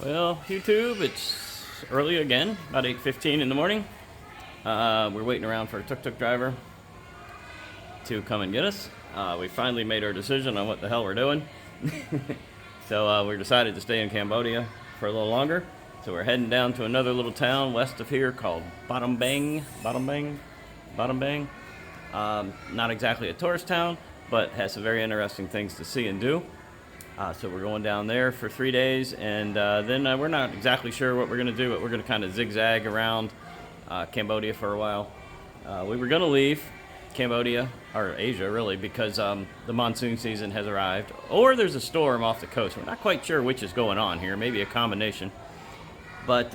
Well, YouTube, it's early again, about 8:15 in the morning. We're waiting around for a tuk-tuk driver to come and get us. We finally made our decision on what the hell we're doing. So we decided to stay in Cambodia for a little longer. So we're heading down to another little town west of here called Battambang. Not exactly a tourist town, but has some very interesting things to see and do. So we're going down there for 3 days, and then we're not exactly sure what we're going to do, but we're going to kind of zigzag around Cambodia for a while. We were going to leave Cambodia, or Asia really, because the monsoon season has arrived, or there's a storm off the coast. We're not quite sure which is going on here, maybe a combination. But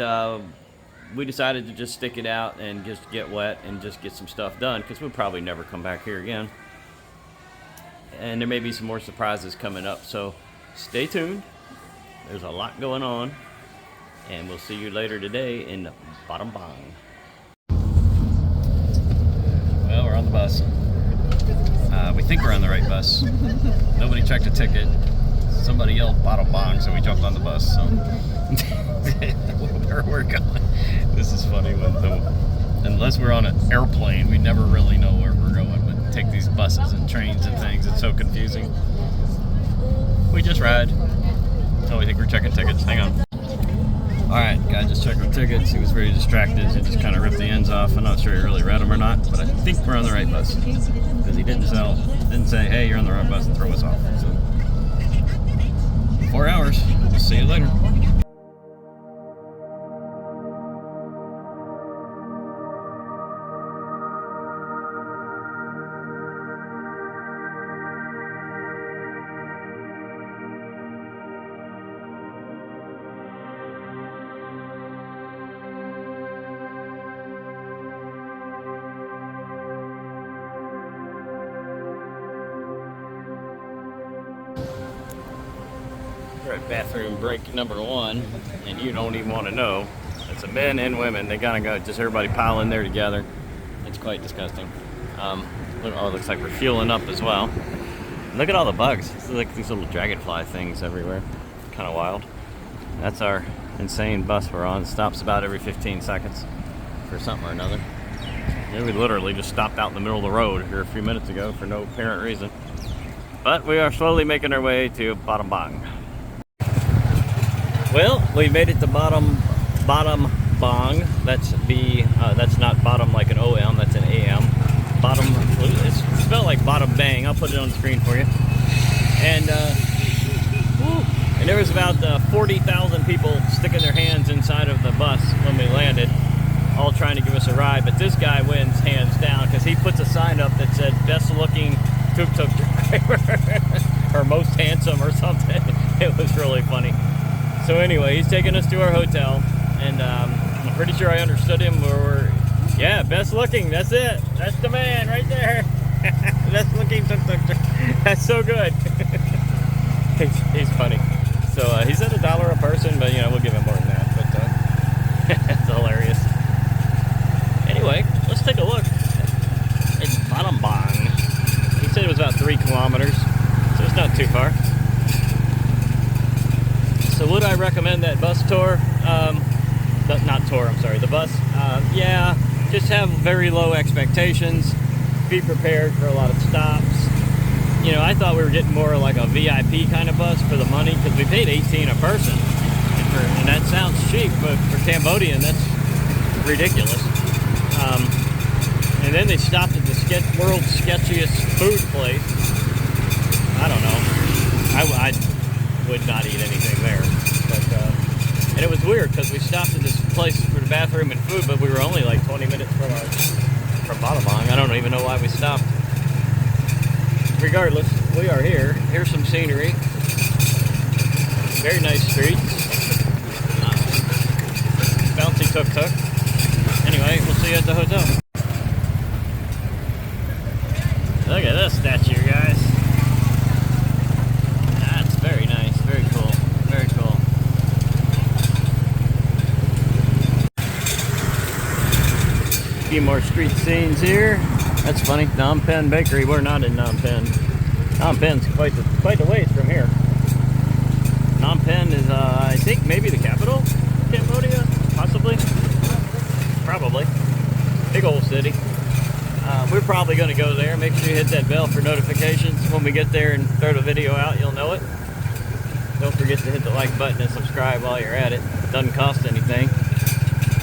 we decided to just stick it out and just get wet and just get some stuff done, because we'll probably never come back here again. And there may be some more surprises coming up, so stay tuned. There's a lot going on, and we'll see you later today in Battambang. Well, we're on the bus. We think we're on the right bus. Nobody checked a ticket. Somebody yelled Battambang, so we jumped on the bus. So where we're going. This is funny. Unless we're on an airplane, we never really know where we're going. But take these buses and trains and things. It's so confusing. We just ride. Oh, we think we're checking tickets. Hang on. Alright, guy just checked our tickets. He was very distracted. He just kind of ripped the ends off. I'm not sure he really read them or not, but I think we're on the right bus. Because he didn't say, hey, you're on the wrong bus, and throw us off. So, 4 hours. We'll see you later. We're at bathroom break number 1, and you don't even want to know. It's a men and women. They gotta go, just everybody pile in there together. It's quite disgusting. Oh, it looks like we're fueling up as well. Look at all the bugs. It's like these little dragonfly things everywhere. Kind of wild. That's our insane bus we're on. It stops about every 15 seconds for something or another. We literally just stopped out in the middle of the road here a few minutes ago for no apparent reason. But we are slowly making our way to Battambang. Well, we made it to Battambang. That's not bottom like an O-M, that's an A-M. It's spelled like Battambang. I'll put it on the screen for you. And there was about 40,000 people sticking their hands inside of the bus when we landed, all trying to give us a ride. But this guy wins hands down, because he puts a sign up that said best looking tuk-tuk driver or most handsome or something. It was really funny. So anyway, he's taking us to our hotel, and I'm pretty sure I understood him. Yeah, best looking, that's it. That's the man right there. Best looking tuk-tuk. That's so good. He's funny. So he said $1 a person, but we'll give him more than that. But it's hilarious. Anyway, let's take a look. It's Battambang. He said it was about 3 kilometers, so it's not too far. So would I recommend that bus tour? The bus. Yeah, just have very low expectations. Be prepared for a lot of stops. I thought we were getting more like a VIP kind of bus for the money, because we paid $18 a person. And that sounds cheap, but for Cambodian, that's ridiculous. And then they stopped at the world's sketchiest food place. I don't know. I would not eat anything there, but and it was weird because we stopped at this place for the bathroom and food, but we were only like 20 minutes from Battambang. I don't even know why we stopped. Regardless, we are here. Here's some scenery. Very nice streets. Bouncy tuk-tuk. Anyway, we'll see you at the hotel. Look at this statue, guys. That's very nice. Very cool. Very cool. A few more street scenes here. That's funny. Phnom Penh Bakery. We're not in Phnom Penh. Phnom Penh's quite the ways from here. Phnom Penh is, I think, maybe the capital. there. Make sure you hit that bell for notifications. When we get there and throw the video out, you'll know it. Don't forget to hit the like button and subscribe while you're at it. It doesn't cost anything.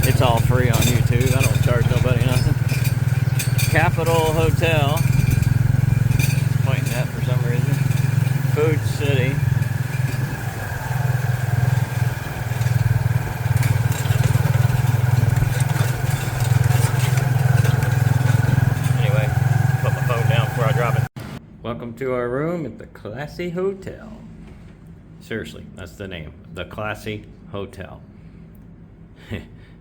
It's all free on YouTube. I don't charge nobody nothing. Capitol Hotel. Pointing at for some reason. Food City. Anyway, put my phone down before I drop it. Welcome to our room at the Classy Hotel. Seriously, that's the name. The Classy Hotel.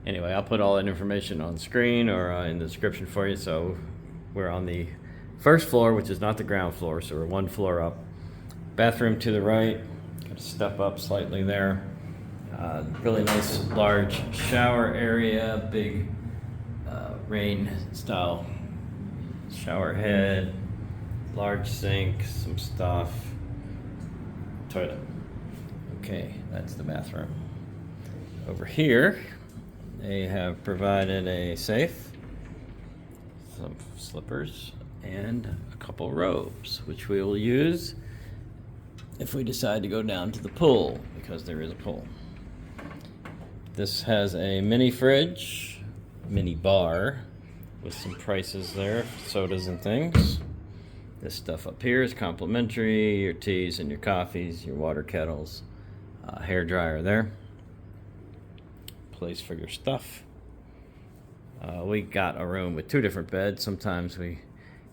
Anyway, I'll put all that information on the screen or in the description for you. So we're on the first floor, which is not the ground floor, so we're one floor up. Bathroom to the right. Got to step up slightly there. Really nice large shower area, big rain style shower head, large sink, some stuff, toilet. Okay, that's the bathroom. Over here, they have provided a safe, some slippers, and a couple robes, which we will use if we decide to go down to the pool, because there is a pool. This has a mini fridge, mini bar, with some prices there, sodas and things. This stuff up here is complimentary, your teas and your coffees, your water kettles, hair dryer there. Place for your stuff. We got a room with 2 different beds. Sometimes we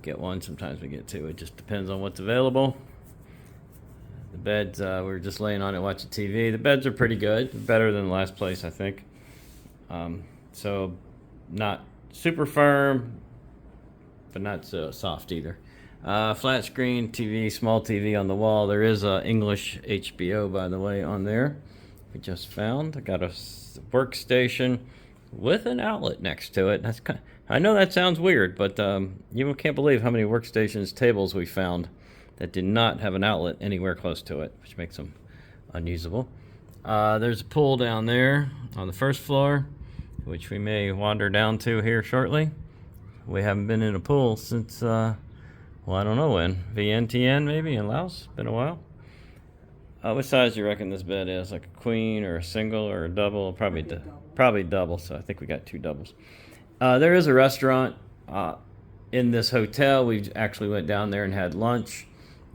get 1, sometimes we get 2. It just depends on what's available. The beds, we're just laying on it watching TV. The beds are pretty good, better than the last place, I think. So not super firm, but not so soft either. Flat screen TV, small TV on the wall. There is a English HBO, by the way, on there. We just found. I got a workstation with an outlet next to it. That's kind of, I know that sounds weird, but you can't believe how many workstations, tables we found that did not have an outlet anywhere close to it, which makes them unusable. There's a pool down there on the first floor, which we may wander down to here shortly. We haven't been in a pool since, well, I don't know when. VNTN maybe in Laos? Been a while. What size do you reckon this bed is? Like a queen or a single or a double? Probably double, so I think we got 2 doubles. There is a restaurant in this hotel. We actually went down there and had lunch.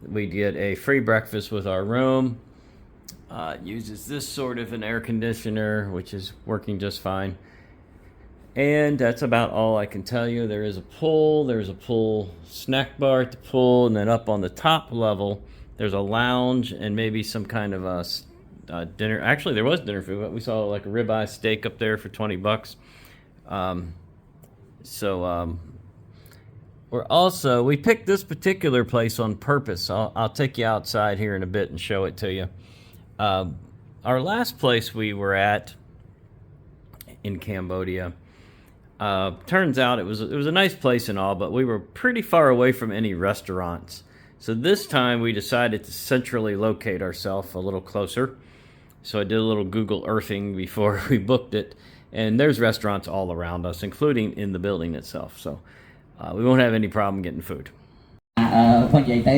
We get a free breakfast with our room. It uses this sort of an air conditioner, which is working just fine. And that's about all I can tell you. There is a pool. There's a pool snack bar at the pool. And then up on the top level, there's a lounge and maybe some kind of a dinner. Actually, there was dinner food, but we saw like a ribeye steak up there for $20. We picked this particular place on purpose. I'll take you outside here in a bit and show it to you. Our last place we were at in Cambodia, turns out it was a nice place and all, but we were pretty far away from any restaurants. So this time we decided to centrally locate ourselves a little closer. So I did a little Google Earthing before we booked it, and there's restaurants all around us, including in the building itself. So we won't have any problem getting food. និយាយទៅ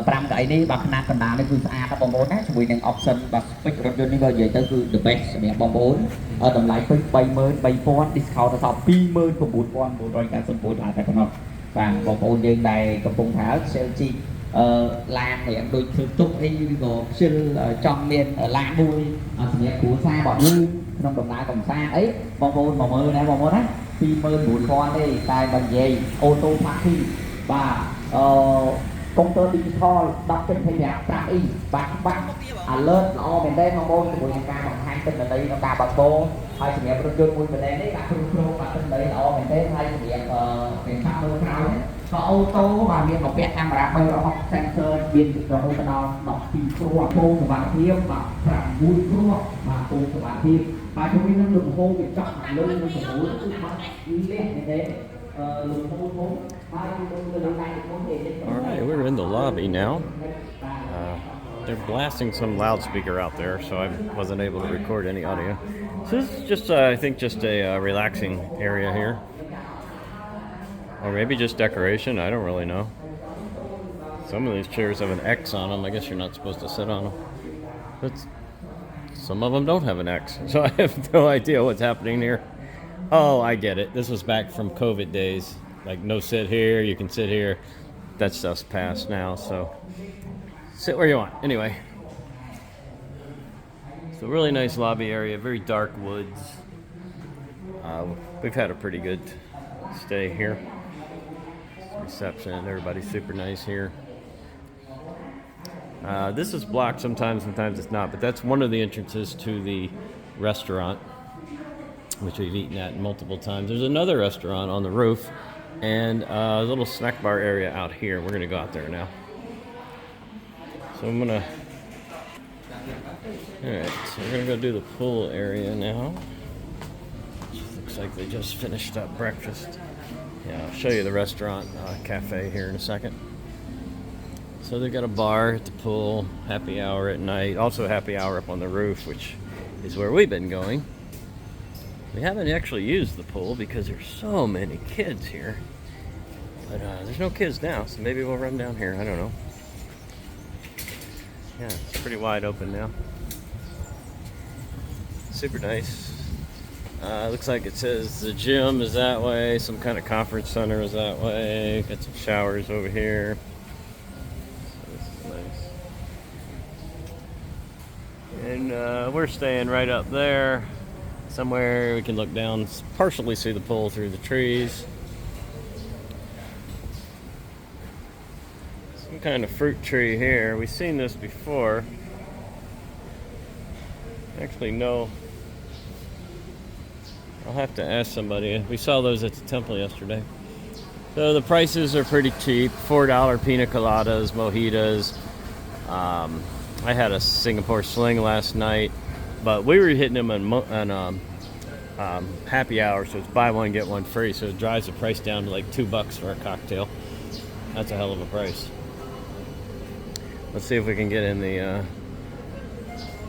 5កៅអីនេះបើຂະណាត់កណ្ដាលនេះគឺស្អាតណាស់បងប្អូនណាជាមួយនឹង option បាទ switch រថយន្តនេះក៏និយាយទៅគឺ the best សម្រាប់បងប្អូនតម្លៃពេញ 33,000 discount ដល់ 29,999 តែប៉ុណ្ណោះបាទបងប្អូនយើងដែលកំពុងថា sale ជីឡានរៀងដូចធ្វើទុកអីក៏ខ្ជិលចង់មានឡានមួយសម្រាប់គ្រួសារបងយើងក្នុងដំណើរកំសាន្តអីបងប្អូនមកមើលណាបងប្អូនណា 29,000 ទេតែបើនិយាយ auto parking បាទcomputer digital 10 5 inch បាក់ alert ល្អមែនទេបងប្អូនជាមួយនឹងការបង្ហាញទិន្នន័យក្នុងការបើកបរហើយសម្រាប់រថយន្តមួយប្រទេសនេះដាក់គ្រប់គ្រងបាក់ទិន្នន័យល្អមែនទេហើយសម្រាប់ពេលខាងលើក្រោយក៏អូតូបាទមានបំពាក់កាមេរ៉ា360 sensor មានរហូតដល់12គ្រាប់ពងសុវត្ថិភាពបាទ6គ្រាប់បាទពងសុវត្ថិភាពបាទជាមួយនឹងលំហូរវាចោះខាងលើនឹងស្រួលគឺបាត់លះមែនទេ Alright, we're in the lobby now. They're blasting some loudspeaker out there, so I wasn't able to record any audio. So this is just, I think, just a relaxing area here. Or maybe just decoration, I don't really know. Some of these chairs have an X on them. I guess you're not supposed to sit on them. But some of them don't have an X. So I have no idea what's happening here. Oh, I get it. This was back from COVID days. Like, no sit here, you can sit here. That stuff's passed now, so sit where you want. Anyway. It's a really nice lobby area, very dark woods. We've had a pretty good stay here. Reception, everybody's super nice here. This is blocked sometimes it's not, but that's one of the entrances to the restaurant, which we've eaten at multiple times. There's another restaurant on the roof and a little snack bar area out here. We're gonna go out there now. So I'm gonna, alright, so we're gonna go do the pool area now. Looks like they just finished up breakfast. Yeah, I'll show you the restaurant cafe here in a second. So they've got a bar at the pool, happy hour at night, also happy hour up on the roof, which is where we've been going. We haven't actually used the pool because there's so many kids here. But there's no kids now, so maybe we'll run down here, I don't know. Yeah, it's pretty wide open now. Super nice. Looks like it says the gym is that way, some kind of conference center is that way. Got some showers over here. So this is nice. And we're staying right up there. Somewhere we can look down, partially see the pool through the trees. Some kind of fruit tree here. We've seen this before. Actually, no. I'll have to ask somebody. We saw those at the temple yesterday. So the prices are pretty cheap. $4 pina coladas, mojitos. I had a Singapore sling last night, but we were hitting them on happy hour, so it's buy one get one free. So it drives the price down to like $2 for a cocktail. That's a hell of a price. Let's see if we can get in the.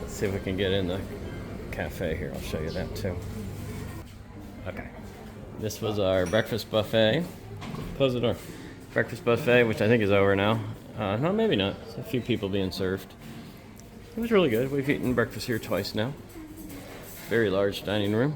Let's see if we can get in the cafe here. I'll show you that too. Okay, this was our breakfast buffet. Close the door. Breakfast buffet, which I think is over now. No, maybe not. It's a few people being served. It was really good. We've eaten breakfast here twice now. Very large dining room.